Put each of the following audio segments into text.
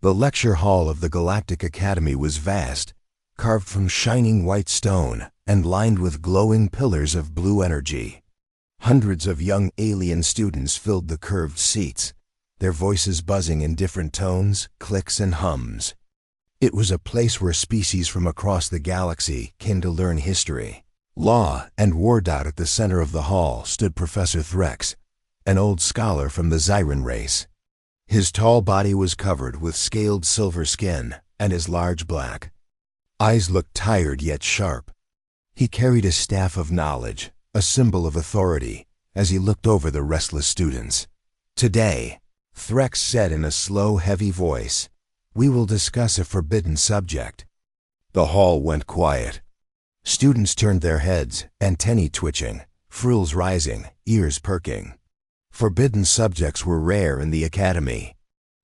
The lecture hall of the Galactic Academy was vast, carved from shining white stone and lined with glowing pillars of blue energy. Hundreds of young alien students filled the curved seats, their voices buzzing in different tones, clicks, and hums. It was a place where species from across the galaxy came to learn history, law, and war. At the center of the hall stood Professor Threx, an old scholar from the Zyran race. His tall body was covered with scaled silver skin, and his large black eyes looked tired yet sharp. He carried a staff of knowledge, a symbol of authority, as he looked over the restless students. "Today," Threx said in a slow, heavy voice, "we will discuss a forbidden subject." The hall went quiet. Students turned their heads, antennae twitching, frills rising, ears perking. Forbidden subjects were rare in the academy.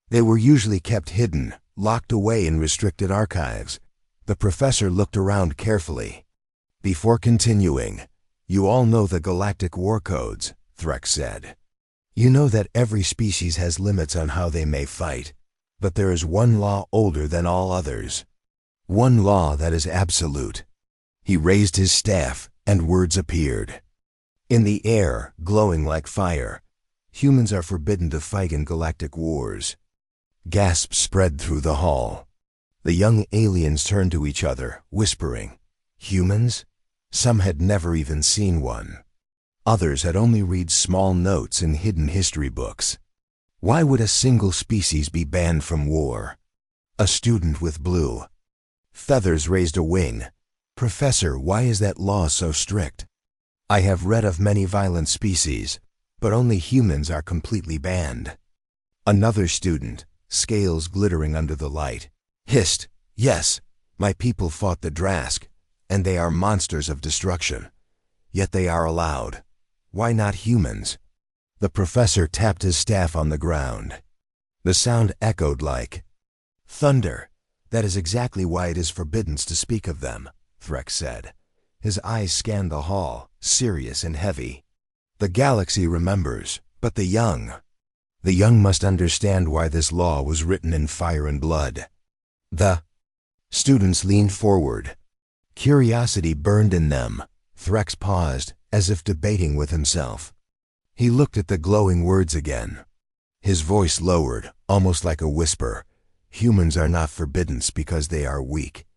They were usually kept hidden, locked away in restricted archives. The professor looked around carefully. "Before continuing, you all know the galactic war codes," Threx said. "You know that every species has limits on how they may fight, but there is one law older than all others. One law that is absolute." He raised his staff, and words appeared. In the air, glowing like fire, humans are forbidden to fight in galactic wars. Gasps spread through the hall. The young aliens turned to each other, whispering. Humans? Some had never even seen one. Others had only read small notes in hidden history books. Why would a single species be banned from war? A student with blue feathers raised a wing. "Professor, why is that law so strict?" "I have read of many violent species, but only humans are completely banned." Another student, scales glittering under the light, hissed, "Yes, my people fought the Drask, and they are monsters of destruction. Yet they are allowed. Why not humans?" The professor tapped his staff on the ground. The sound echoed like thunder. "That is exactly why it is forbidden to speak of them," Threx said. His eyes scanned the hall, serious and heavy. "The galaxy remembers, but the young must understand why this law was written in fire and blood." The students leaned forward. Curiosity burned in them. Threx paused, as if debating with himself. He looked at the glowing words again. His voice lowered, almost like a whisper. "Humans are not forbidden because they are weak.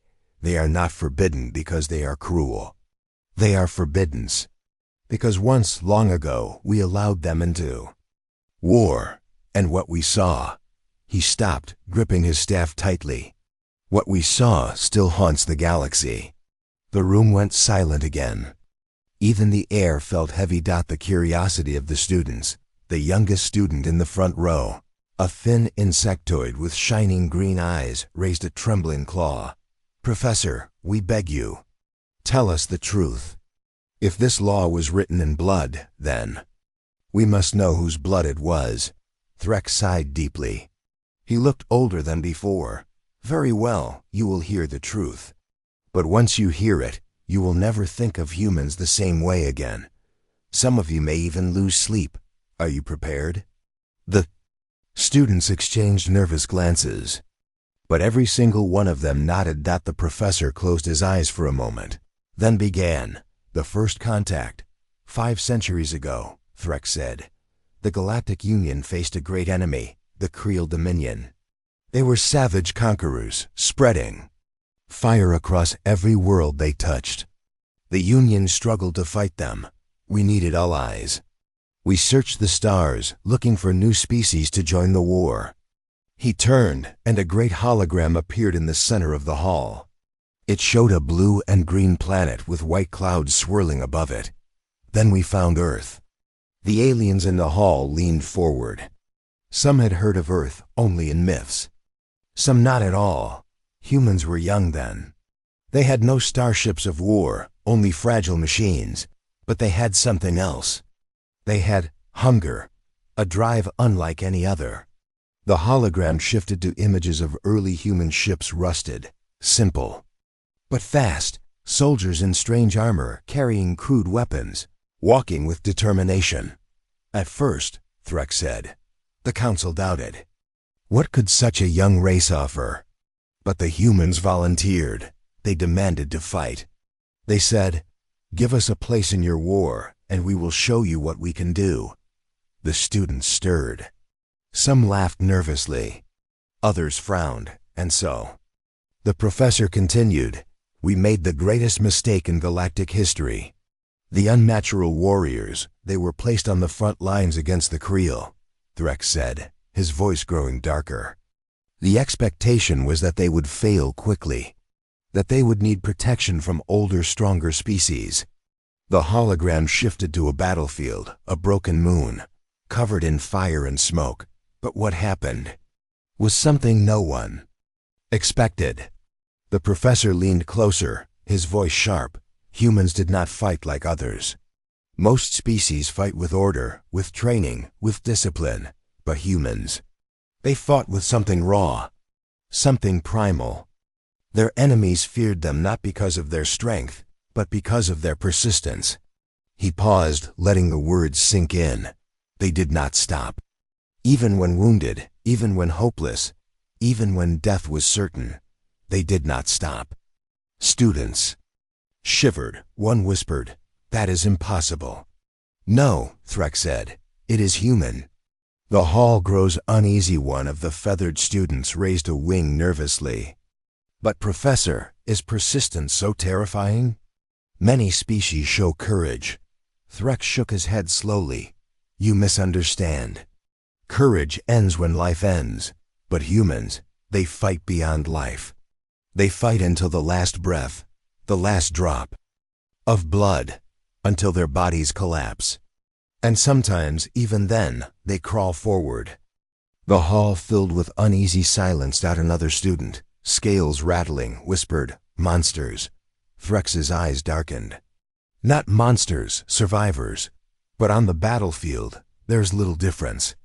They are not forbidden because they are cruel. They are forbidden because once, long ago, we allowed them into war. And what we saw—" He stopped, gripping his staff tightly. "What we saw still haunts the galaxy." The room went silent again. Even the air felt heavy. The curiosity of the students. The youngest student in the front row, a thin insectoid with shining green eyes, raised a trembling claw. "Professor, we beg you, tell us the truth. If this law was written in blood, then we must know whose blood it was." Threx sighed deeply. He looked older than before. "Very well, you will hear the truth. But once you hear it, you will never think of humans the same way again. Some of you may even lose sleep. Are you prepared?" The students exchanged nervous glances, but every single one of them nodded. The professor closed his eyes for a moment, then began. "The first contact. 5 centuries ago," Threx said, "the Galactic Union faced a great enemy, the Creel Dominion. They were savage conquerors, spreading fire across every world they touched. The Union struggled to fight them. We needed allies. We searched the stars, looking for new species to join the war." He turned, and a great hologram appeared in the center of the hall. It showed a blue and green planet with white clouds swirling above it. "Then we found Earth." The aliens in the hall leaned forward. Some had heard of Earth only in myths. Some not at all. Humans were young then. They had no starships of war, only fragile machines. But they had something else. They had hunger, a drive unlike any other. The hologram shifted to images of early human ships, rusted, simple, but fast, soldiers in strange armor carrying crude weapons, walking with determination. "At first," Threx said, "the council doubted. What could such a young race offer? But the humans volunteered. They demanded to fight. They said, "Give us a place in your war, and we will show you what we can do." The students stirred. Some laughed nervously. Others frowned, and so the professor continued, "We made the greatest mistake in galactic history. The unnatural warriors, they were placed on the front lines against the Creel," Threx said, his voice growing darker. "The expectation was that they would fail quickly, that they would need protection from older, stronger species. The hologram shifted to a battlefield, a broken moon, covered in fire and smoke. But what happened was something no one expected." The professor leaned closer, his voice sharp. "Humans did not fight like others. Most species fight with order, with training, with discipline. But humans, they fought with something raw, something primal. Their enemies feared them not because of their strength, but because of their persistence." He paused, letting the words sink in. They did not stop. Even when wounded, even when hopeless, even when death was certain, they did not stop. Students shivered. One whispered, "That is impossible." "No," Threx said, "it is human." The hall grows uneasy. One of the feathered students raised a wing nervously. "But Professor, is persistence so terrifying?" "Many species show courage." Threx shook his head slowly. "You misunderstand. Courage ends when life ends. But humans, they fight beyond life. They fight until the last breath, the last drop of blood, until their bodies collapse. And sometimes, even then, they crawl forward." The hall filled with uneasy silence. Another student, scales rattling, whispered, "Monsters." Threx's eyes darkened. "Not monsters, survivors. But on the battlefield, there's little difference."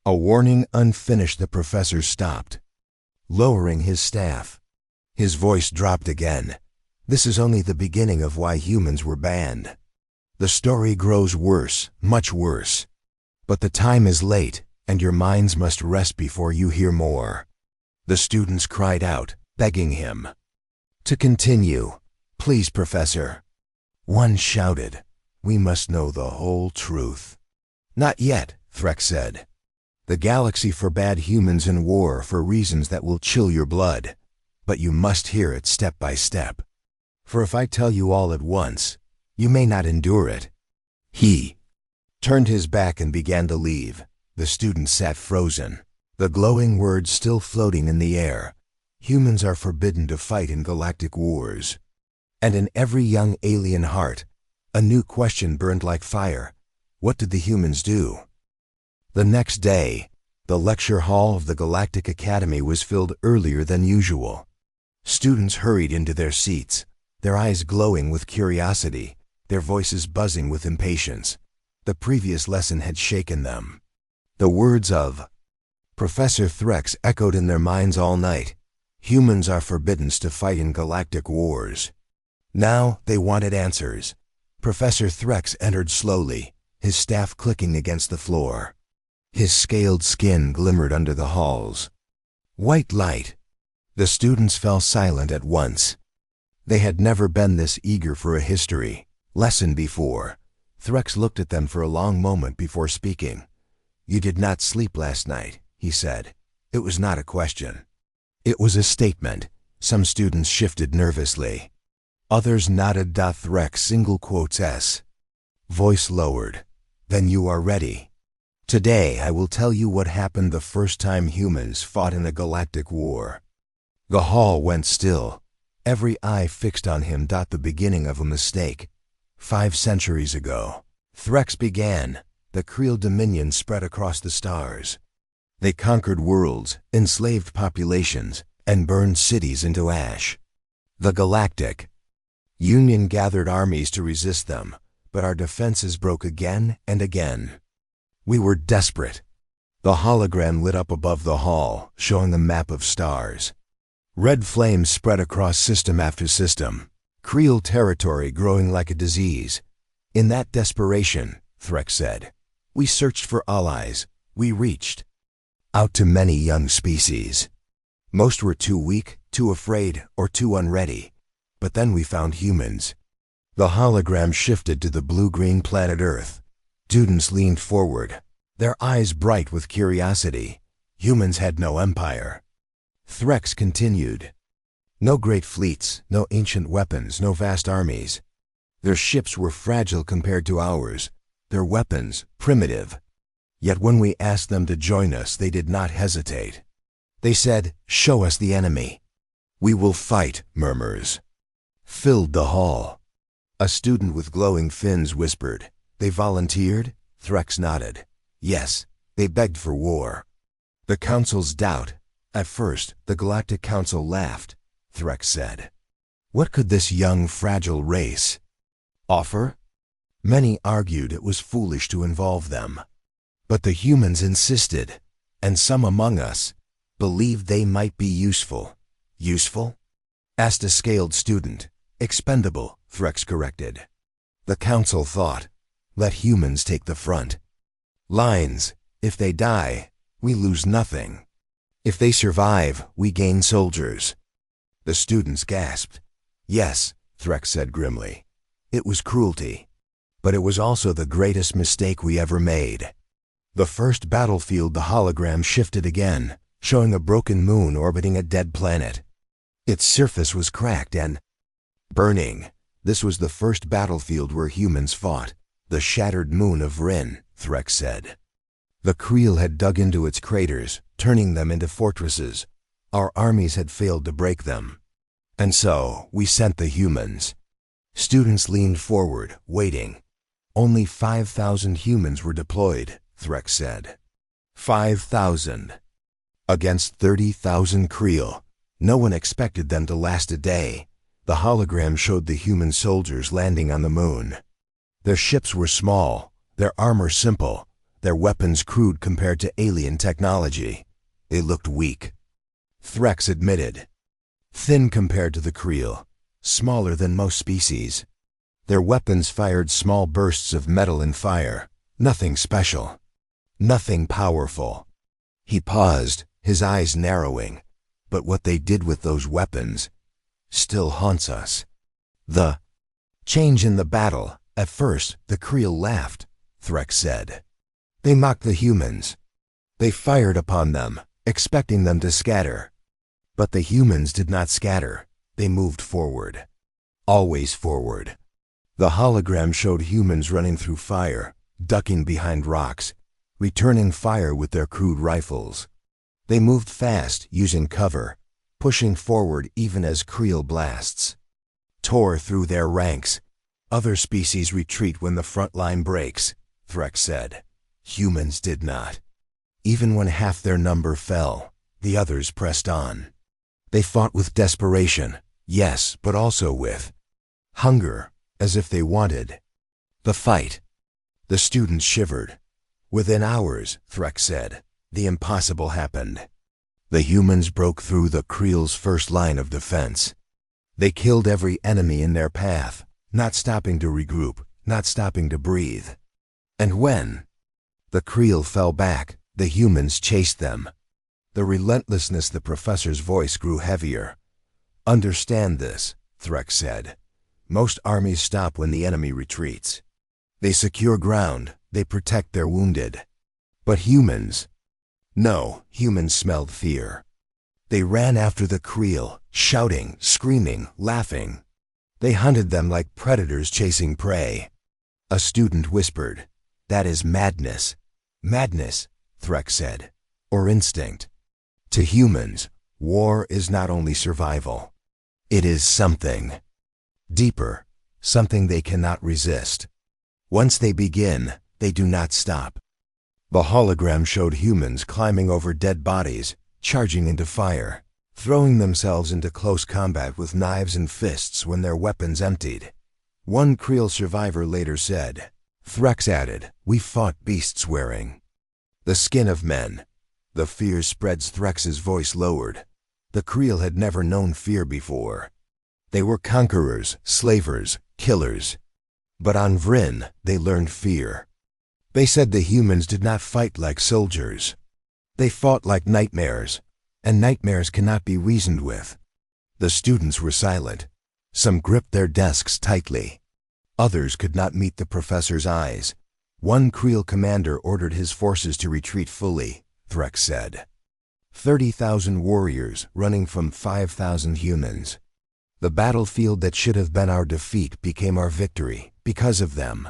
A warning unfinished. The professor stopped, lowering his staff. His voice dropped again. "This is only the beginning of why humans were banned. The story grows worse, much worse. But the time is late, and your minds must rest before you hear more." The students cried out, begging him to continue. "Please, Professor." One shouted, "We must know the whole truth." "Not yet," Threx said. "The galaxy forbade humans in war for reasons that will chill your blood. But you must hear it step by step. For if I tell you all at once, you may not endure it." He turned his back and began to leave. The students sat frozen, the glowing words still floating in the air. Humans are forbidden to fight in galactic wars. And in every young alien heart, a new question burned like fire. What did the humans do? The next day, the lecture hall of the Galactic Academy was filled earlier than usual. Students hurried into their seats, their eyes glowing with curiosity, their voices buzzing with impatience. The previous lesson had shaken them. The words of Professor Threx echoed in their minds all night. Humans are forbidden to fight in galactic wars. Now they wanted answers. Professor Threx entered slowly, his staff clicking against the floor. His scaled skin glimmered under the halls. White light. The students fell silent at once. They had never been this eager for a history lesson before. Threx looked at them for a long moment before speaking. "You did not sleep last night," he said. It was not a question. It was a statement. Some students shifted nervously. Others nodded. Threx single quotes S. Voice lowered. "Then you are ready. Today I will tell you what happened the first time humans fought in a galactic war." The hall went still, every eye fixed on him. The beginning of a mistake. 5 centuries ago, Threx began. The Creel dominion spread across the stars. They conquered worlds, enslaved populations, and burned cities into ash. The Galactic Union gathered armies to resist them, but our defenses broke again and again. We were desperate. The hologram lit up above the hall, showing a map of stars. Red flames spread across system after system. Creel territory growing like a disease. In that desperation, Threx said, we searched for allies. We reached out to many young species. Most were too weak, too afraid, or too unready. But then we found humans. The hologram shifted to the blue-green planet Earth. Students leaned forward, their eyes bright with curiosity. Humans had no empire. Threx continued. No great fleets, no ancient weapons, no vast armies. Their ships were fragile compared to ours, their weapons primitive. Yet when we asked them to join us, they did not hesitate. They said, "Show us the enemy." "We will fight," murmurs filled the hall. A student with glowing fins whispered, "They volunteered?" Threx nodded. "Yes, they begged for war." The Council's doubt. At first, the Galactic Council laughed. Threx said, "What could this young, fragile race offer?" Many argued it was foolish to involve them. But the humans insisted, and some among us believed they might be useful. "Useful?" asked a scaled student. "Expendable," Threx corrected. The council thought, "Let humans take the front lines. If they die, we lose nothing. If they survive, we gain soldiers." The students gasped. "Yes," Threx said grimly. "It was cruelty. But it was also the greatest mistake we ever made." The first battlefield, the hologram shifted again, showing a broken moon orbiting a dead planet. Its surface was cracked and burning. This was the first battlefield where humans fought. "The shattered moon of Rin," Threx said. The Creel had dug into its craters, turning them into fortresses. Our armies had failed to break them. And so, we sent the humans. Students leaned forward, waiting. "Only 5,000 humans were deployed," Threx said. 5,000. Against 30,000 Creel. No one expected them to last a day. The hologram showed the human soldiers landing on the moon. Their ships were small, their armor simple, their weapons crude compared to alien technology. They looked weak. Threx admitted. Thin compared to the Creel, smaller than most species. Their weapons fired small bursts of metal and fire. Nothing special. Nothing powerful. He paused, his eyes narrowing. But what they did with those weapons still haunts us. The change in the battle. At first, the Creel laughed, Threx said. They mocked the humans. They fired upon them, expecting them to scatter. But the humans did not scatter. They moved forward. Always forward. The hologram showed humans running through fire, ducking behind rocks, returning fire with their crude rifles. They moved fast, using cover, pushing forward even as Creel blasts tore through their ranks. Other species retreat when the front line breaks, Threx said. Humans did not. Even when half their number fell, the others pressed on. They fought with desperation, yes, but also with hunger, as if they wanted the fight. The students shivered. Within hours, Threx said, the impossible happened. The humans broke through the Creel's first line of defense. They killed every enemy in their path, not stopping to regroup, not stopping to breathe. And when the Creel fell back, the humans chased them. The relentlessness, the professor's voice grew heavier. Understand this, Threx said. Most armies stop when the enemy retreats. They secure ground, they protect their wounded. But humans? No, humans smelled fear. They ran after the Creel, shouting, screaming, laughing. They hunted them like predators chasing prey. A student whispered, "That is madness." Madness, Threx said, or instinct. To humans, war is not only survival. It is something deeper, something they cannot resist. Once they begin, they do not stop. The hologram showed humans climbing over dead bodies, charging into fire, throwing themselves into close combat with knives and fists when their weapons emptied. One Creel survivor later said, Threx added, "We fought beasts wearing the skin of men." The fear spreads. Threx's voice lowered. The Creel had never known fear before. They were conquerors, slavers, killers. But on Vrin, they learned fear. They said the humans did not fight like soldiers. They fought like nightmares, and nightmares cannot be reasoned with. The students were silent. Some gripped their desks tightly. Others could not meet the professor's eyes. One Creel commander ordered his forces to retreat fully, Threx said. 30,000 warriors running from 5,000 humans. The battlefield that should have been our defeat became our victory because of them.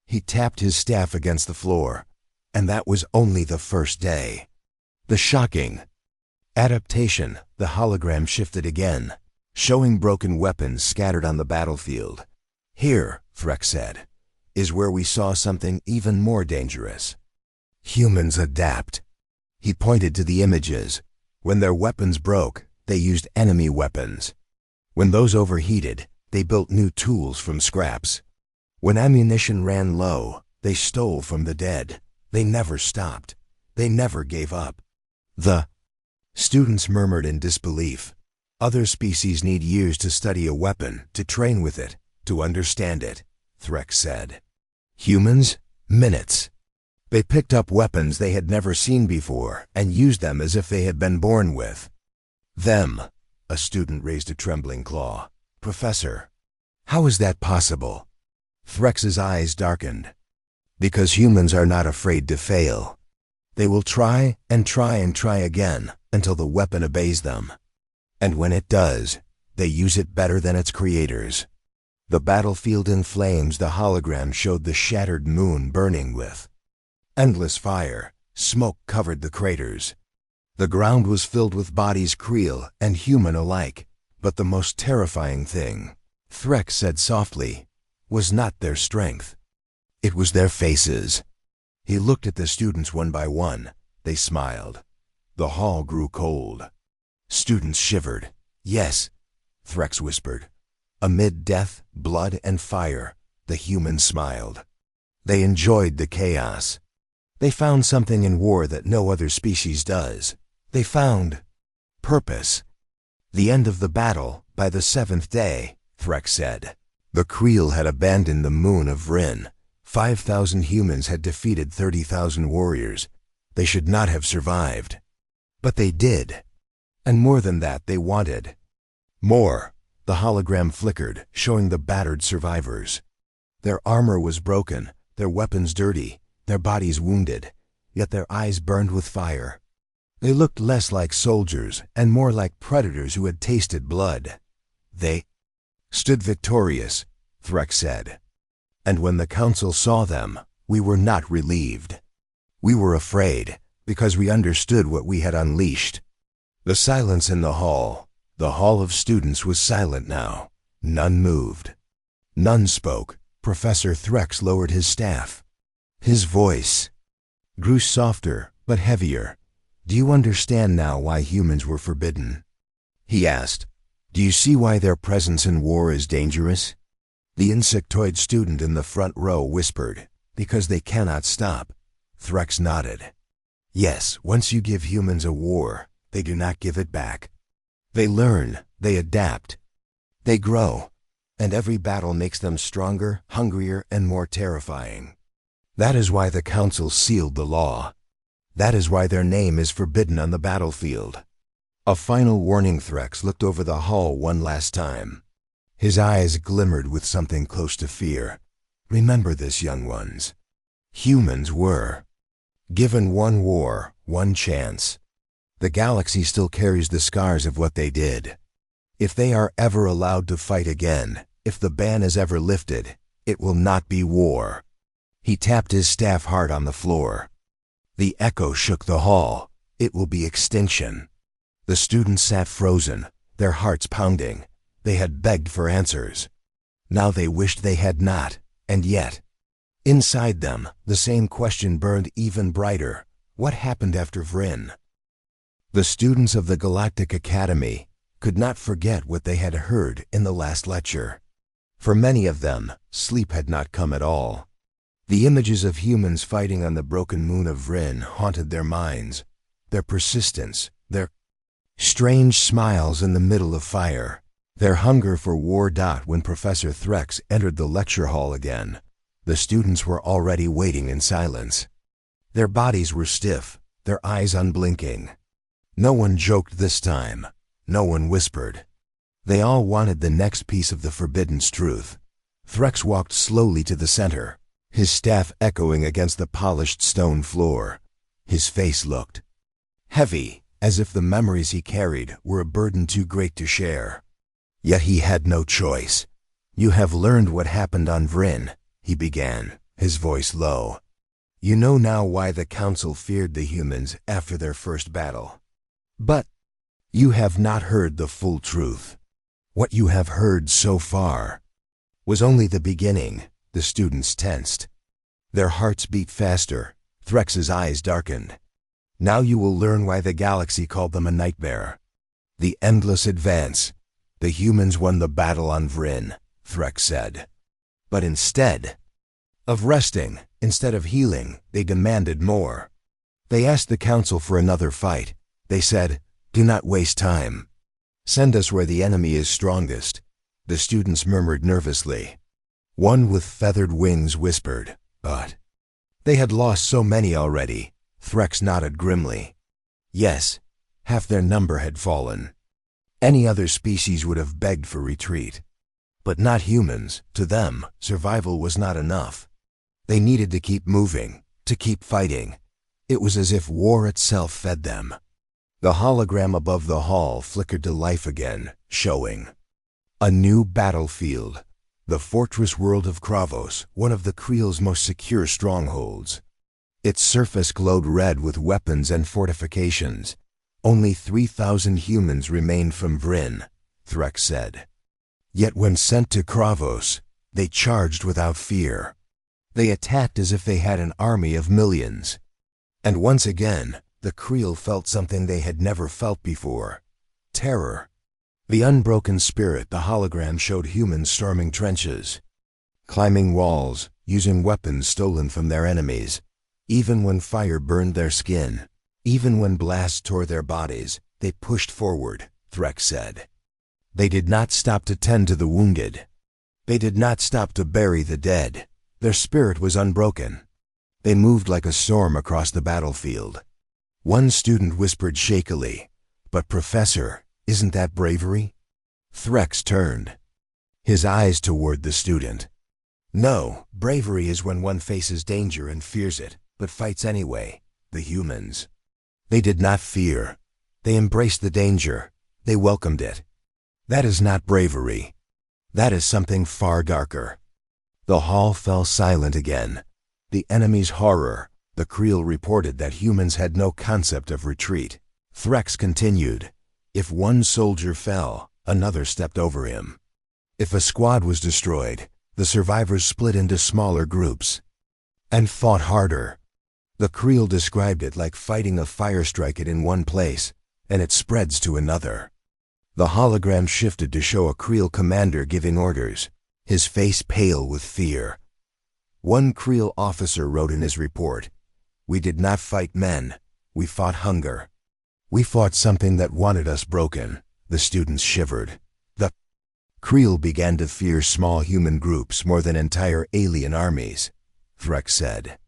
He tapped his staff against the floor, and that was only the first day. The shocking adaptation, the hologram shifted again, showing broken weapons scattered on the battlefield. Here, Threx said, is where we saw something even more dangerous. Humans adapt. He pointed to the images. When their weapons broke, they used enemy weapons. When those overheated, they built new tools from scraps. When ammunition ran low, they stole from the dead. They never stopped. They never gave up. The students murmured in disbelief. Other species need years to study a weapon, to train with it, to understand it, Threx said. Humans, minutes. They picked up weapons they had never seen before and used them as if they had been born with them. A student raised a trembling claw. Professor, how is that possible? Threx's eyes darkened. Because humans are not afraid to fail. They will try and try and try again until the weapon obeys them. And when it does, they use it better than its creators. The battlefield in flames, the hologram showed the shattered moon burning with endless fire. Smoke covered the craters. The ground was filled with bodies, Creel and human alike. But the most terrifying thing, Threx said softly, was not their strength. It was their faces. He looked at the students one by one. They smiled. The hall grew cold. Students shivered. Yes, Threx whispered. Amid death, blood, and fire, the humans smiled. They enjoyed the chaos. They found something in war that no other species does. They found purpose. The end of the battle, by the 7th day, Threx said. The Creel had abandoned the moon of Vryn. 5,000 humans had defeated 30,000 warriors. They should not have survived. But they did. And more than that, they wanted more. The hologram flickered, showing the battered survivors. Their armor was broken, their weapons dirty, their bodies wounded, yet their eyes burned with fire. They looked less like soldiers and more like predators who had tasted blood. They stood victorious, Threx said. And when the council saw them, we were not relieved. We were afraid, because we understood what we had unleashed. The silence in the hall of students was silent now. None moved. None spoke. Professor Threx lowered his staff. His voice grew softer, but heavier. Do you understand now why humans were forbidden? He asked. Do you see why their presence in war is dangerous? The insectoid student in the front row whispered, because they cannot stop. Threx nodded. Yes, once you give humans a war, they do not give it back. They learn, they adapt, they grow, and every battle makes them stronger, hungrier, and more terrifying. That is why the council sealed the law. That is why their name is forbidden on the battlefield. A final warning. Threx looked over the hall one last time. His eyes glimmered with something close to fear. Remember this, young ones. Humans were given one war, one chance. The galaxy still carries the scars of what they did. If they are ever allowed to fight again, if the ban is ever lifted, it will not be war. He tapped his staff hard on the floor. The echo shook the hall. It will be extinction. The students sat frozen, their hearts pounding. They had begged for answers. Now they wished they had not, and yet, inside them, the same question burned even brighter. What happened after Vryn? The students of the Galactic Academy could not forget what they had heard in the last lecture. For many of them, sleep had not come at all. The images of humans fighting on the broken moon of Vryn haunted their minds. Their persistence, their strange smiles in the middle of fire, their hunger for war. When Professor Threx entered the lecture hall again, the students were already waiting in silence. Their bodies were stiff, their eyes unblinking. No one joked this time. No one whispered. They all wanted the next piece of the forbidden truth. Threx walked slowly to the center, his staff echoing against the polished stone floor. His face looked heavy, as if the memories he carried were a burden too great to share. Yet he had no choice. "You have learned what happened on Vryn," he began, his voice low. "You know now why the Council feared the humans after their first battle. But you have not heard the full truth. What you have heard so far was only the beginning." The students tensed. Their hearts beat faster. Threx's eyes darkened. "Now you will learn why the galaxy called them a nightmare. The endless advance. The humans won the battle on Vryn," Threx said. "But instead of resting, instead of healing, they demanded more. They asked the Council for another fight. They said, 'Do not waste time. Send us where the enemy is strongest.'" The students murmured nervously. One with feathered wings whispered, "But they had lost so many already." Threx nodded grimly. Yes, half their number had fallen. Any other species would have begged for retreat. But not humans. To them, survival was not enough. They needed to keep moving, to keep fighting. It was as if war itself fed them. The hologram above the hall flickered to life again, showing a new battlefield. The fortress world of Kravos, one of the Creel's most secure strongholds. Its surface glowed red with weapons and fortifications. "Only 3,000 humans remained from Vryn," Threx said. Yet when sent to Kravos, they charged without fear. They attacked as if they had an army of millions. And once again, the Creel felt something they had never felt before: terror. The unbroken spirit the hologram showed humans storming trenches, climbing walls, using weapons stolen from their enemies. Even when fire burned their skin, even when blasts tore their bodies, they pushed forward, Threx said. They did not stop to tend to the wounded. They did not stop to bury the dead. Their spirit was unbroken. They moved like a storm across the battlefield. One student whispered shakily, "But Professor, isn't that bravery?" Threx turned, his eyes toward the student. "No, bravery is when one faces danger and fears it, but fights anyway." The humans. They did not fear. They embraced the danger. They welcomed it. That is not bravery. That is something far darker. The hall fell silent again. The enemy's horror. The Creel reported that humans had no concept of retreat. Threx continued. If one soldier fell, another stepped over him. If a squad was destroyed, the survivors split into smaller groups and fought harder. The Creel described it like fighting a fire strike in one place, and it spreads to another. The hologram shifted to show a Creel commander giving orders, his face pale with fear. One Creel officer wrote in his report, "We did not fight men, we fought hunger. We fought something that wanted us broken." The students shivered. The Creel began to fear small human groups more than entire alien armies, Threx said.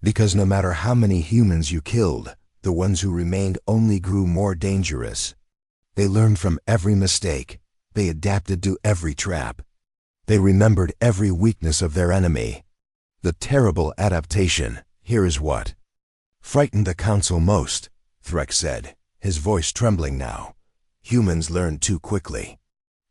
Because no matter how many humans you killed, the ones who remained only grew more dangerous. They learned from every mistake. They adapted to every trap. They remembered every weakness of their enemy. The terrible adaptation, here is what frightened the Council most, Threx said, his voice trembling now. Humans learned too quickly.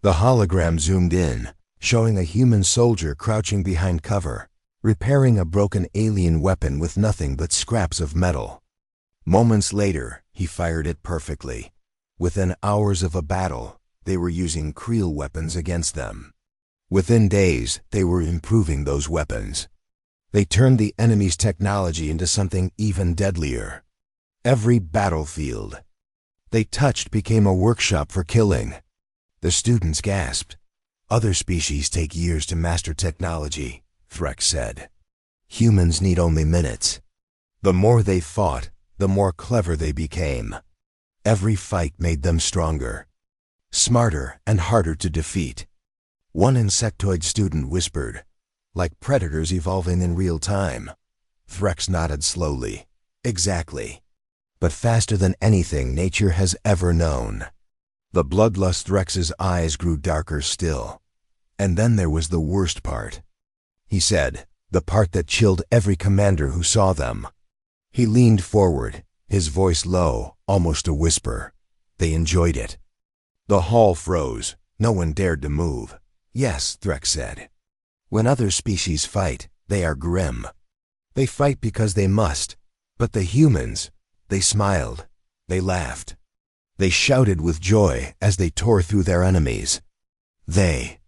The hologram zoomed in, showing a human soldier crouching behind cover, repairing a broken alien weapon with nothing but scraps of metal. Moments later, he fired it perfectly. Within hours of a battle, they were using Creel weapons against them. Within days, they were improving those weapons. They turned the enemy's technology into something even deadlier. Every battlefield they touched became a workshop for killing. The students gasped. Other species take years to master technology, Threx said. Humans need only minutes. The more they fought, the more clever they became. Every fight made them stronger, smarter, and harder to defeat. One insectoid student whispered, "Like predators evolving in real time." Threx nodded slowly. "Exactly. but faster than anything nature has ever known. The bloodlust Rex's eyes grew darker still. And then there was the worst part. He said, the part that chilled every commander who saw them. He leaned forward, his voice low, almost a whisper. They enjoyed it. The hall froze. No one dared to move. Yes, Threx said. When other species fight, they are grim. They fight because they must. But the humans, they smiled. They laughed. They shouted with joy as they tore through their enemies. They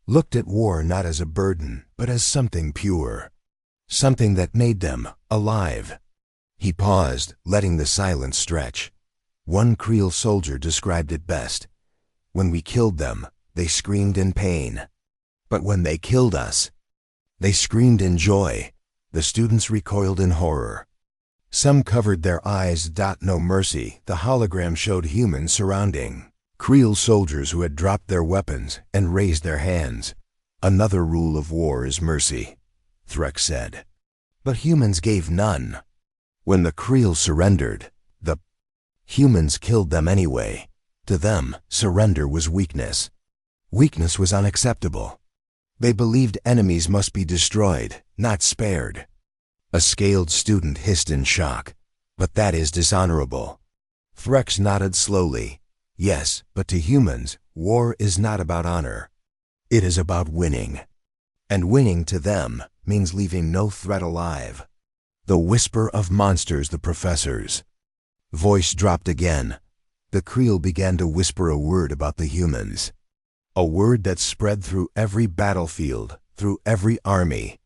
looked at war not as a burden, but as something pure. Something that made them alive. He paused, letting the silence stretch. One Creel soldier described it best. When we killed them, they screamed in pain. But when they killed us, they screamed in joy. The students recoiled in horror. Some covered their eyes. No mercy. The hologram showed humans surrounding Creel soldiers who had dropped their weapons and raised their hands. Another rule of war is mercy, Threx said. But humans gave none. When the Creel surrendered, the humans killed them anyway. To them, surrender was weakness. Weakness was unacceptable. They believed enemies must be destroyed, not spared. A scaled student hissed in shock. But that is dishonorable. Threx nodded slowly. Yes, but to humans, war is not about honor. It is about winning. And winning to them means leaving no threat alive. The whisper of monsters, the professor's voice dropped again. The Creel began to whisper a word about the humans. A word that spread through every battlefield, through every army.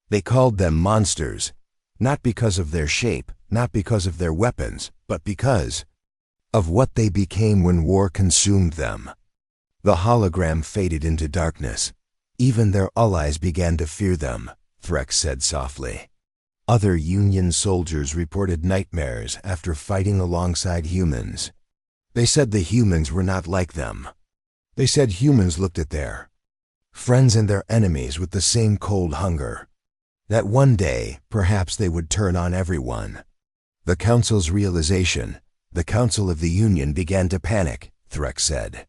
They called them monsters, not because of their shape, not because of their weapons, but because of what they became when war consumed them. The hologram faded into darkness. Even their allies began to fear them, Threx said softly. Other Union soldiers reported nightmares after fighting alongside humans. They said the humans were not like them. They said humans looked at their friends and their enemies with the same cold hunger. That one day, perhaps they would turn on everyone. The Council's realization, the Council of the Union began to panic, Threx said.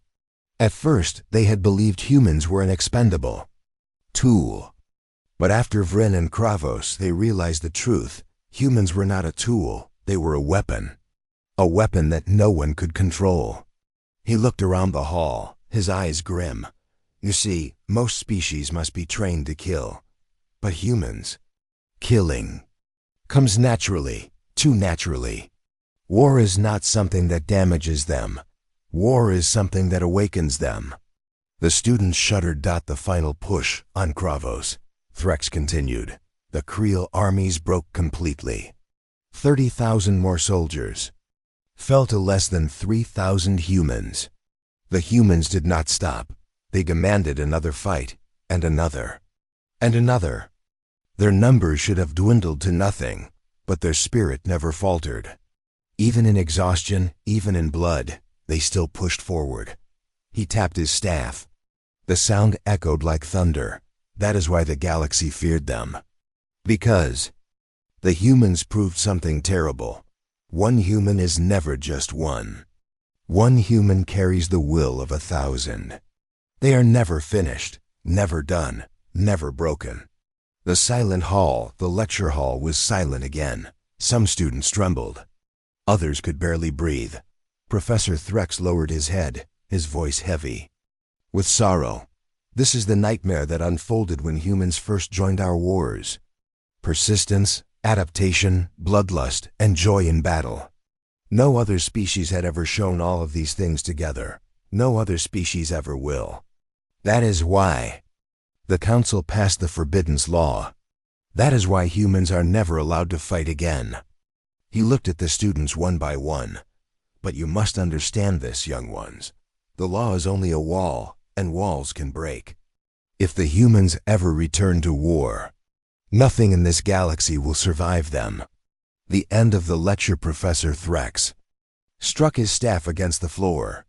At first, they had believed humans were an expendable tool. But after Vryn and Kravos, they realized the truth. Humans were not a tool, they were a weapon. A weapon that no one could control. He looked around the hall, his eyes grim. You see, most species must be trained to kill. But humans, killing comes naturally, too naturally. War is not something that damages them. War is something that awakens them. The students shuddered. The final push on Kravos, Threx continued. The Creel armies broke completely. 30,000 more soldiers fell to less than 3,000 humans. The humans did not stop. They demanded another fight, and another, and another. Their numbers should have dwindled to nothing, but their spirit never faltered. Even in exhaustion, even in blood, they still pushed forward. He tapped his staff. The sound echoed like thunder. That is why the galaxy feared them. Because the humans proved something terrible. One human is never just one. One human carries the will of 1,000. They are never finished, never done, never broken. The silent hall, the lecture hall, was silent again. Some students trembled. Others could barely breathe. Professor Threx lowered his head, his voice heavy with sorrow. This is the nightmare that unfolded when humans first joined our wars. Persistence, adaptation, bloodlust, and joy in battle. No other species had ever shown all of these things together. No other species ever will. That is why the Council passed the Forbiddance Law. That is why humans are never allowed to fight again. He looked at the students one by one. But you must understand this, young ones. The law is only a wall, and walls can break. If the humans ever return to war, nothing in this galaxy will survive them. The end of the lecture. Professor Threx struck his staff against the floor.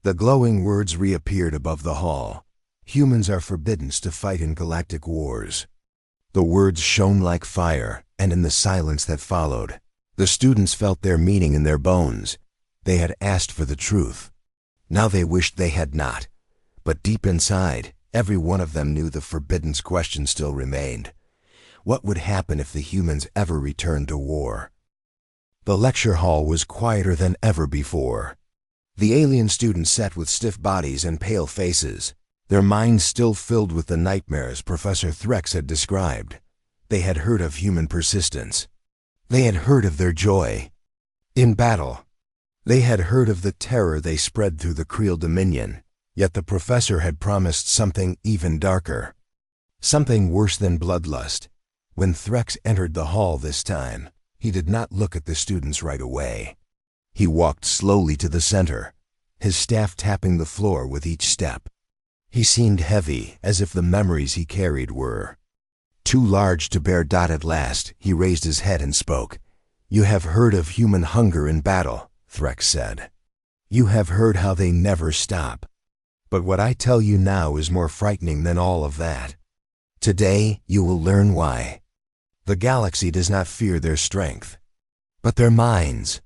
The glowing words reappeared above the hall. Humans are forbidden to fight in galactic wars. The words shone like fire, and in the silence that followed, The students felt their meaning in their bones. They had asked for the truth. Now they wished they had not. But deep inside, every one of them knew the forbidden question still remained. What would happen if the humans ever returned to war? The lecture hall was quieter than ever before. The alien students sat with stiff bodies and pale faces, their minds still filled with the nightmares Professor Threx had described. They had heard of human persistence. They had heard of their joy in battle. They had heard of the terror they spread through the Creel Dominion, yet the professor had promised something even darker. Something worse than bloodlust. When Threx entered the hall this time, he did not look at the students right away. He walked slowly to the center, his staff tapping the floor with each step. He seemed heavy, as if the memories he carried were too large to bear. At last, he raised his head and spoke. "You have heard of human hunger in battle," Threx said. "You have heard how they never stop. But what I tell you now is more frightening than all of that. Today, you will learn why. The galaxy does not fear their strength, but their minds."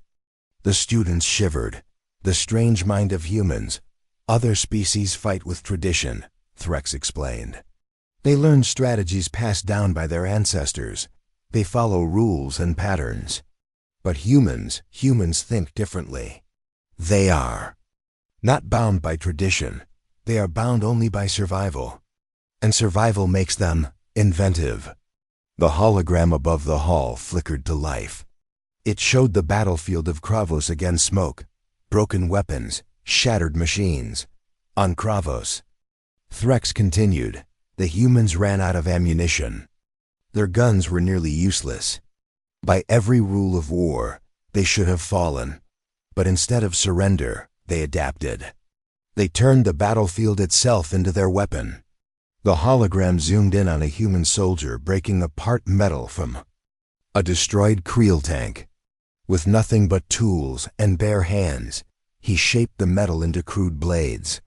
The students shivered. The strange mind of humans. Other species fight with tradition, Threx explained. They learn strategies passed down by their ancestors. They follow rules and patterns. But humans think differently. They are not bound by tradition. They are bound only by survival. And survival makes them inventive. The hologram above the hall flickered to life. It showed the battlefield of Kravos against smoke, broken weapons, shattered machines. On Kravos, Threx continued, the humans ran out of ammunition. Their guns were nearly useless. By every rule of war, they should have fallen. But instead of surrender, they adapted. They turned the battlefield itself into their weapon. The hologram zoomed in on a human soldier breaking apart metal from a destroyed Creel tank. With nothing but tools and bare hands, he shaped the metal into crude blades.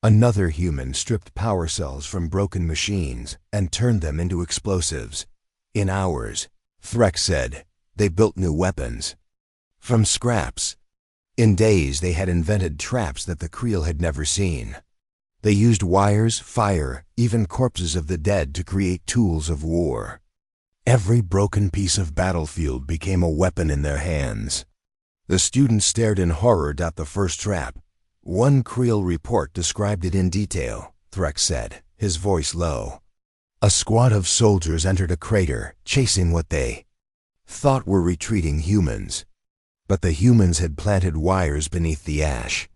Another human stripped power cells from broken machines and turned them into explosives. In hours, Threx said, they built new weapons. From scraps. In days they had invented traps that the Creel had never seen. They used wires, fire, even corpses of the dead to create tools of war. Every broken piece of battlefield became a weapon in their hands. The students stared in horror at the first trap. One Creel report described it in detail, Threx said, his voice low. A squad of soldiers entered a crater, chasing what they thought were retreating humans. But the humans had planted wires beneath the ash.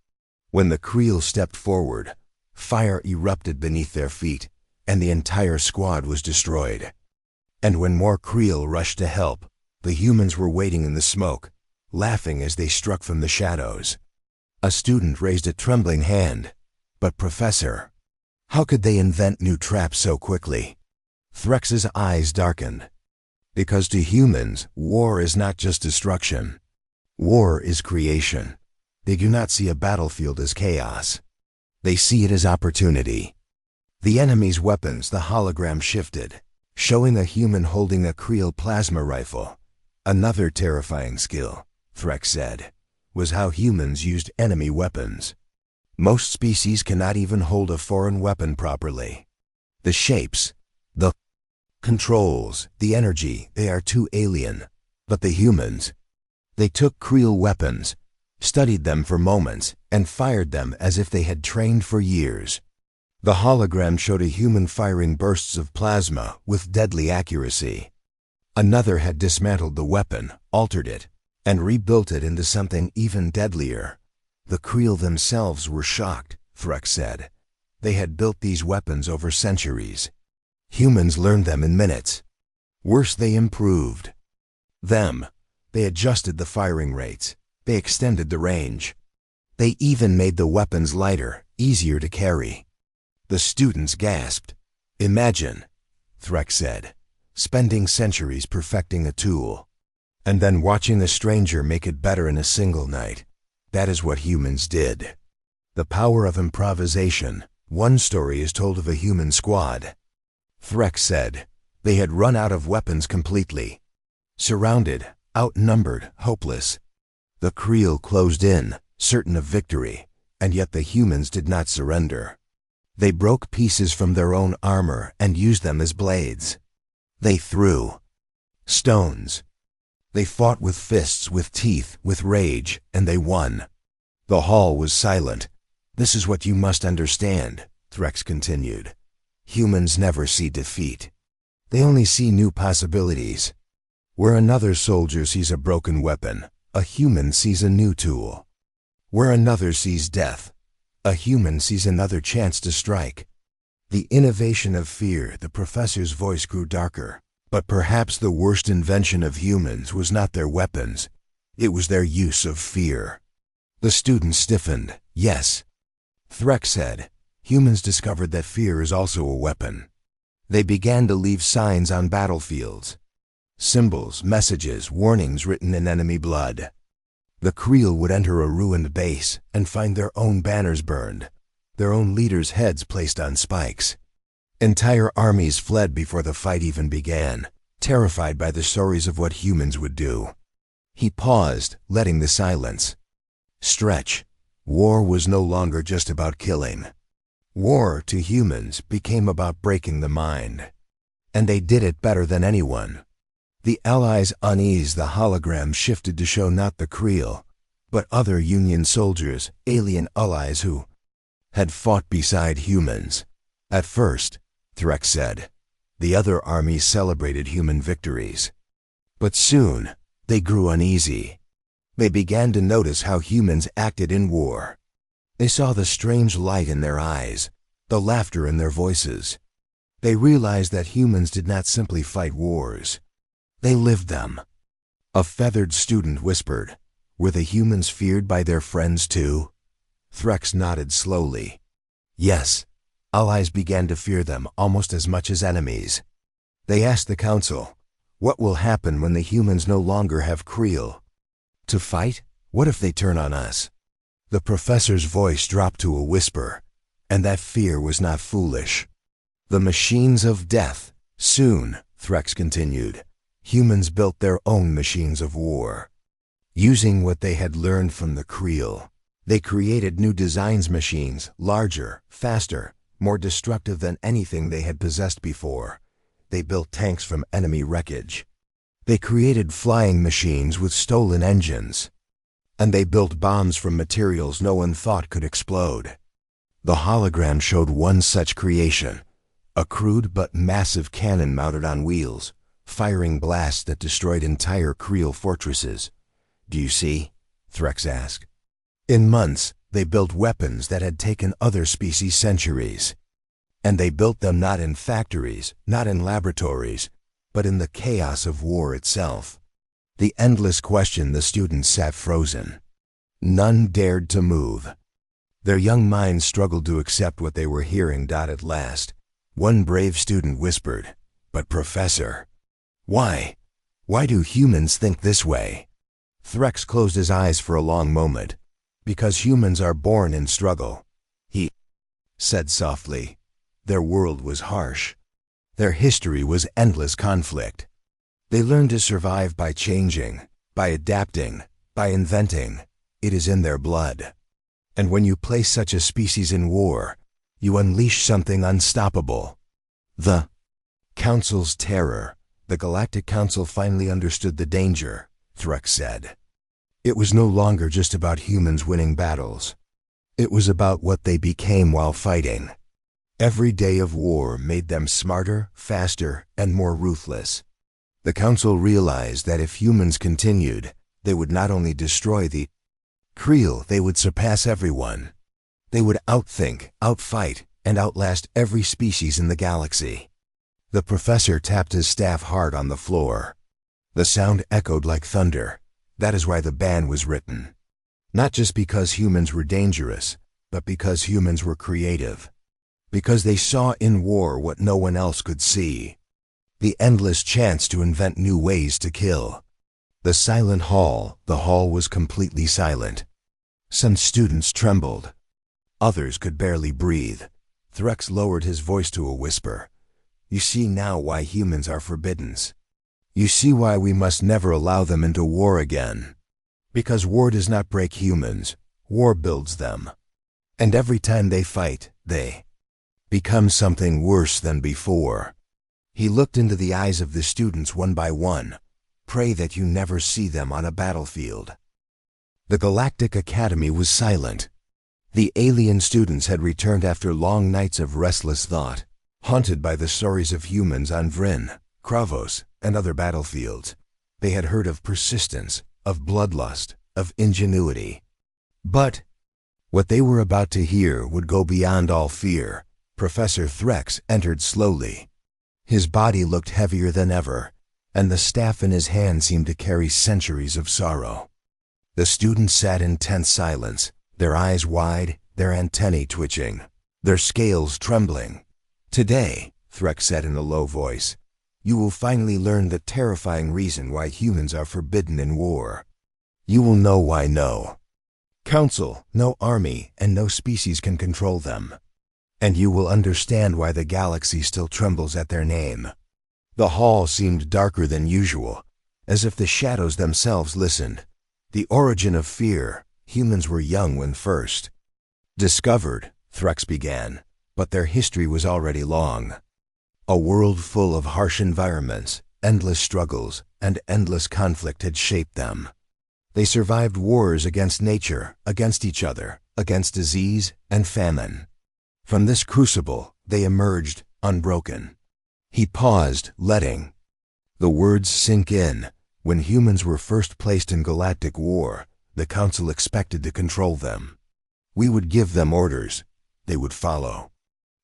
When the Creel stepped forward, fire erupted beneath their feet, and the entire squad was destroyed. And when more Creel rushed to help, the humans were waiting in the smoke, laughing as they struck from the shadows. A student raised a trembling hand. But Professor, how could they invent new traps so quickly? Threx's eyes darkened. Because to humans, war is not just destruction. War is creation. They do not see a battlefield as chaos. They see it as opportunity. The enemy's weapons, the hologram shifted, showing a human holding a Creel plasma rifle. Another terrifying skill, Threx said, was how humans used enemy weapons. Most species cannot even hold a foreign weapon properly. The shapes, the controls, the energy, they are too alien. But the humans, they took Creel weapons, studied them for moments, and fired them as if they had trained for years. The hologram showed a human firing bursts of plasma with deadly accuracy. Another had dismantled the weapon, altered it, and rebuilt it into something even deadlier. The Creel themselves were shocked, Threx said. They had built these weapons over centuries. Humans learned them in minutes. Worse, they improved them. They adjusted the firing rates. They extended the range. They even made the weapons lighter, easier to carry. The students gasped. Imagine, Threx said, spending centuries perfecting a tool, and then watching the stranger make it better in a single night. That is what humans did. The power of improvisation. One story is told of a human squad. Threx said, they had run out of weapons completely. Surrounded, outnumbered, hopeless. The Creel closed in, certain of victory, and yet the humans did not surrender. They broke pieces from their own armor and used them as blades. They threw stones. They fought with fists, with teeth, with rage, and they won. The hall was silent. "This is what you must understand," Threx continued. "Humans never see defeat. They only see new possibilities. Where another soldier sees a broken weapon, a human sees a new tool. Where another sees death, a human sees another chance to strike." The innovation of fear, the professor's voice grew darker. But perhaps the worst invention of humans was not their weapons. It was their use of fear. The students stiffened. "Yes," Threx said. "Humans discovered that fear is also a weapon. They began to leave signs on battlefields. Symbols, messages, warnings written in enemy blood. The Creel would enter a ruined base and find their own banners burned, their own leaders' heads placed on spikes. Entire armies fled before the fight even began, terrified by the stories of what humans would do." He paused, letting the silence stretch. War was no longer just about killing. War, to humans, became about breaking the mind. And they did it better than anyone. The Allies' unease, the hologram shifted to show not the Creel, but other Union soldiers, alien allies who had fought beside humans. At first, Threx said, the other armies celebrated human victories. But soon, they grew uneasy. They began to notice how humans acted in war. They saw the strange light in their eyes, the laughter in their voices. They realized that humans did not simply fight wars. They lived them. A feathered student whispered, "Were the humans feared by their friends too?" Threx nodded slowly. "Yes. Allies began to fear them almost as much as enemies." They asked the council, "What will happen when the humans no longer have Creel to fight? What if they turn on us?" The professor's voice dropped to a whisper, and that fear was not foolish. "The machines of death." Soon, Threx continued, humans built their own machines of war. Using what they had learned from the Creel, they created new designs machines, larger, faster, more destructive than anything they had possessed before. They built tanks from enemy wreckage. They created flying machines with stolen engines. And they built bombs from materials no one thought could explode. The hologram showed one such creation, a crude but massive cannon mounted on wheels, firing blasts that destroyed entire Creel fortresses. "Do you see?" Threx asked. In months, they built weapons that had taken other species centuries. And they built them not in factories, not in laboratories, but in the chaos of war itself. The endless question, the students sat frozen. None dared to move. Their young minds struggled to accept what they were hearing. At last, one brave student whispered, "But Professor, why? Why do humans think this way?" Threx closed his eyes for a long moment. "Because humans are born in struggle," he said softly. Their world was harsh. Their history was endless conflict. They learned to survive by changing, by adapting, by inventing. It is in their blood. And when you place such a species in war, you unleash something unstoppable. The Council's terror. The Galactic Council finally understood the danger, Threx said. It was no longer just about humans winning battles. It was about what they became while fighting. Every day of war made them smarter, faster, and more ruthless. The Council realized that if humans continued, they would not only destroy the Creel, they would surpass everyone. They would outthink, outfight, and outlast every species in the galaxy. The professor tapped his staff hard on the floor. The sound echoed like thunder. That is why the ban was written. Not just because humans were dangerous, but because humans were creative. Because they saw in war what no one else could see. The endless chance to invent new ways to kill. The silent hall, the hall was completely silent. Some students trembled. Others could barely breathe. Threx lowered his voice to a whisper. "You see now why humans are forbidden. You see why we must never allow them into war again. Because war does not break humans, war builds them. And every time they fight, they become something worse than before. He looked into the eyes of the students one by one. Pray that you never see them on a battlefield. The Galactic Academy was silent. The alien students had returned after long nights of restless thought, haunted by the stories of humans on Vryn, Kravos, and other battlefields. They had heard of persistence, of bloodlust, of ingenuity. But what they were about to hear would go beyond all fear. Professor Threx entered slowly. His body looked heavier than ever, and the staff in his hand seemed to carry centuries of sorrow. The students sat in tense silence, their eyes wide, their antennae twitching, their scales trembling. Today, Threx said in a low voice, you will finally learn the terrifying reason why humans are forbidden in war. You will know why no council, no army, and no species can control them. And you will understand why the galaxy still trembles at their name. The hall seemed darker than usual, as if the shadows themselves listened. The origin of fear. Humans were young when first discovered, Threx began, but their history was already long. A world full of harsh environments, endless struggles, and endless conflict had shaped them. They survived wars against nature, against each other, against disease and famine. From this crucible, they emerged unbroken. He paused, letting the words sink in. When humans were first placed in galactic war, the Council expected to control them. We would give them orders. They would follow.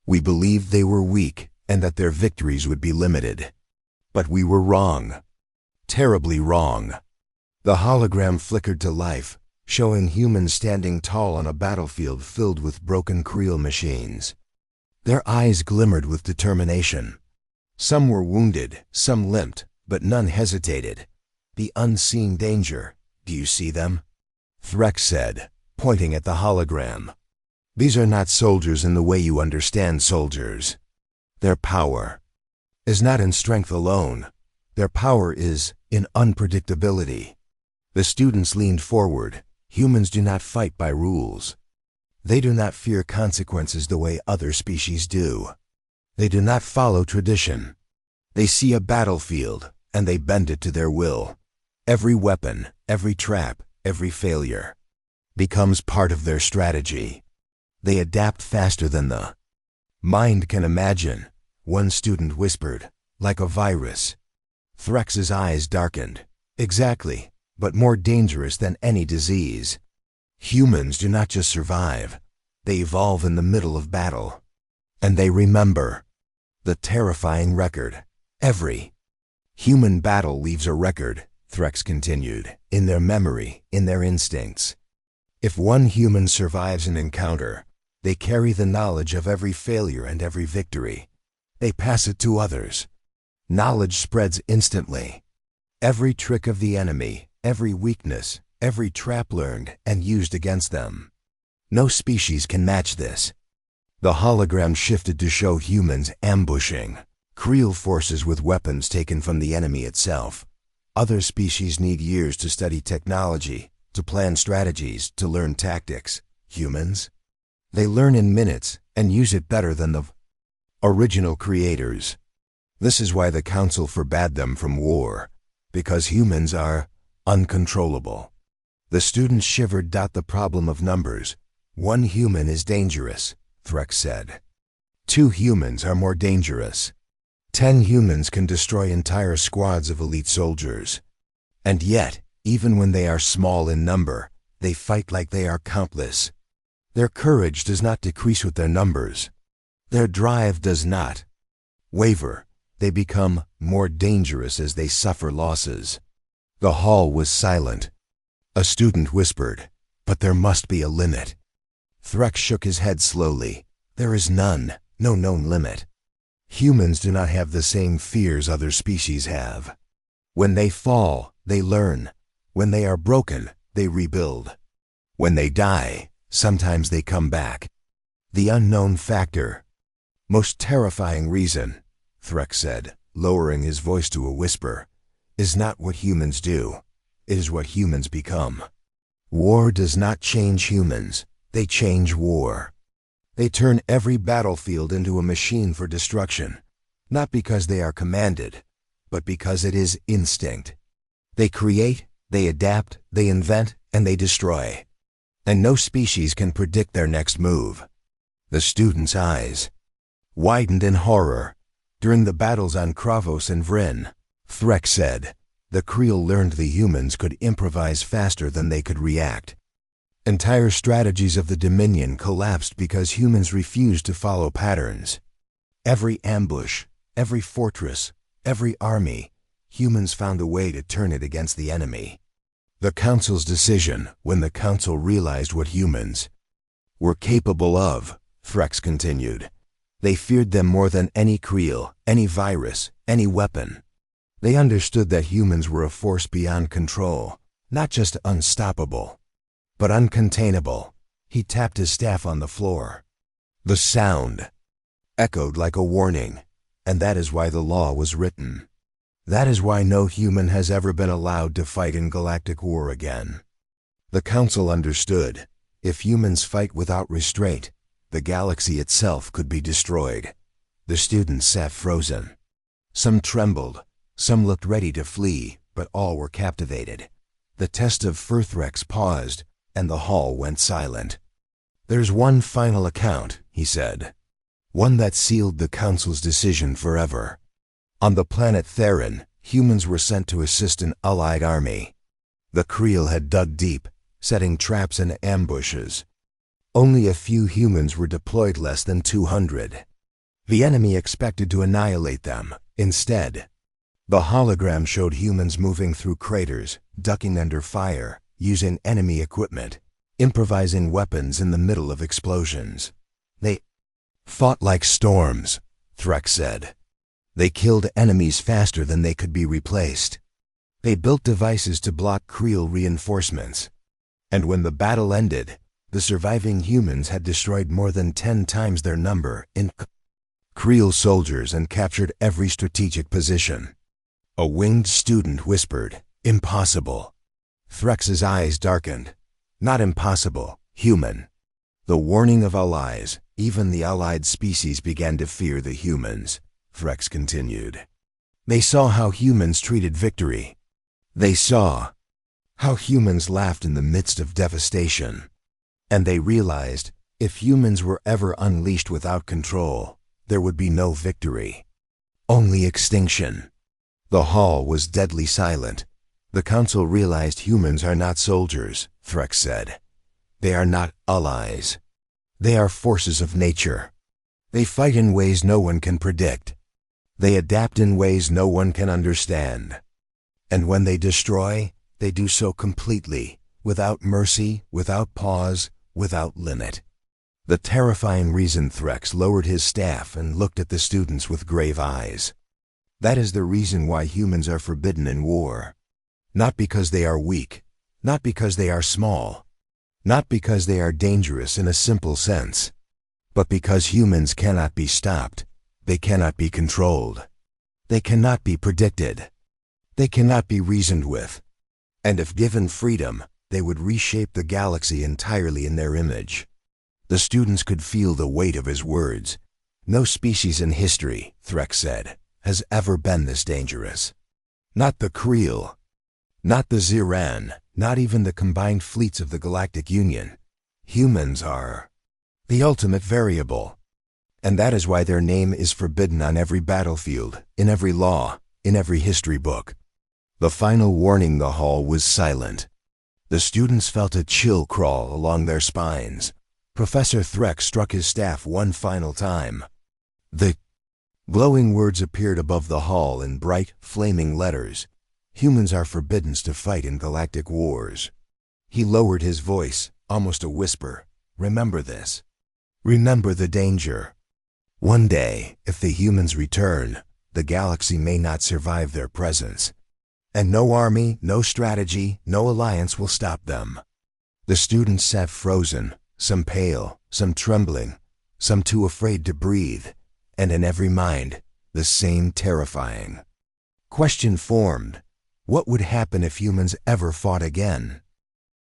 We believed they were weak and that their victories would be limited. But we were wrong. Terribly wrong. The hologram flickered to life, showing humans standing tall on a battlefield filled with broken creel machines. Their eyes glimmered with determination. Some were wounded, some limped, but none hesitated. The unseen danger. Do you see them? Threx said, pointing at the hologram. These are not soldiers in the way you understand soldiers. Their power is not in strength alone. Their power is in unpredictability. The students leaned forward. Humans do not fight by rules. They do not fear consequences the way other species do. They do not follow tradition. They see a battlefield, and they bend it to their will. Every weapon, every trap, every failure becomes part of their strategy. They adapt faster than the mind can imagine, one student whispered, like a virus. Threx's eyes darkened. Exactly, but more dangerous than any disease. Humans do not just survive. They evolve in the middle of battle. And they remember the terrifying record. Every human battle leaves a record, Threx continued, in their memory, in their instincts. If one human survives an encounter, they carry the knowledge of every failure and every victory. They pass it to others. Knowledge spreads instantly. Every trick of the enemy, every weakness, every trap learned and used against them. No species can match this. The hologram shifted to show humans ambushing creel forces with weapons taken from the enemy itself. Other species need years to study technology, to plan strategies, to learn tactics. Humans? They learn in minutes and use it better than the original creators. This is why the Council forbade them from war, because humans are uncontrollable. The students shivered. The problem of numbers. One human is dangerous, Threx said. 2 humans are more dangerous. 10 humans can destroy entire squads of elite soldiers. And yet, even when they are small in number, they fight like they are countless. Their courage does not decrease with their numbers. Their drive does not waver. They become more dangerous as they suffer losses. The hall was silent. A student whispered, "But there must be a limit." Threx shook his head slowly. There is none, no known limit. Humans do not have the same fears other species have. When they fall, they learn. When they are broken, they rebuild. When they die, sometimes they come back. The unknown factor. Most terrifying reason, Threx said, lowering his voice to a whisper, is not what humans do. It is what humans become. War does not change humans. They change war. They turn every battlefield into a machine for destruction, not because they are commanded, but because it is instinct. They create, they adapt, they invent, and they destroy. And no species can predict their next move. The student's eyes widened in horror. During the battles on Kravos and Vryn, Threk said, the Creel learned the humans could improvise faster than they could react. Entire strategies of the Dominion collapsed because humans refused to follow patterns. Every ambush, every fortress, every army, humans found a way to turn it against the enemy. The Council's decision, when the Council realized what humans were capable of, Threx continued. They feared them more than any Creel, any virus, any weapon. They understood that humans were a force beyond control, not just unstoppable, but uncontainable. He tapped his staff on the floor. The sound echoed like a warning, and that is why the law was written. That is why no human has ever been allowed to fight in galactic war again. The Council understood. If humans fight without restraint, the galaxy itself could be destroyed. The students sat frozen. Some trembled, some looked ready to flee, but all were captivated. The test of Furthrex paused, and the hall went silent. There's one final account, he said. One that sealed the Council's decision forever. On the planet Theron, humans were sent to assist an allied army. The Creel had dug deep, setting traps and ambushes. Only a few humans were deployed, less than 200. The enemy expected to annihilate them. Instead, the hologram showed humans moving through craters, ducking under fire, using enemy equipment, improvising weapons in the middle of explosions. They fought like storms, Threx said. They killed enemies faster than they could be replaced. They built devices to block Creel reinforcements. And when the battle ended, the surviving humans had destroyed more than 10 times their number in Creel soldiers and captured every strategic position. A winged student whispered, "Impossible." Threx's eyes darkened. Not impossible, human. The warning of allies, even the allied species began to fear the humans, Threx continued. They saw how humans treated victory. They saw how humans laughed in the midst of devastation. And they realized, if humans were ever unleashed without control, there would be no victory. Only extinction. The hall was deadly silent. The Council realized humans are not soldiers, Threx said. They are not allies. They are forces of nature. They fight in ways no one can predict. They adapt in ways no one can understand. And when they destroy, they do so completely, without mercy, without pause, without limit. The terrifying reason Threx lowered his staff and looked at the students with grave eyes. That is the reason why humans are forbidden in war. Not because they are weak, not because they are small, not because they are dangerous in a simple sense, but because humans cannot be stopped, they cannot be controlled, they cannot be predicted, they cannot be reasoned with, and if given freedom, they would reshape the galaxy entirely in their image. The students could feel the weight of his words. No species in history, Threx said, has ever been this dangerous. Not the Creel, not the Ziran, not even the combined fleets of the Galactic Union. Humans are the ultimate variable. And that is why their name is forbidden on every battlefield, in every law, in every history book. The final warning, the hall was silent. The students felt a chill crawl along their spines. Professor Threx struck his staff one final time. The glowing words appeared above the hall in bright, flaming letters. Humans are forbidden to fight in galactic wars. He lowered his voice, almost a whisper. Remember this. Remember the danger. One day, if the humans return, the galaxy may not survive their presence. And no army, no strategy, no alliance will stop them. The students sat frozen, some pale, some trembling, some too afraid to breathe, and in every mind, the same terrifying question formed. What would happen if humans ever fought again?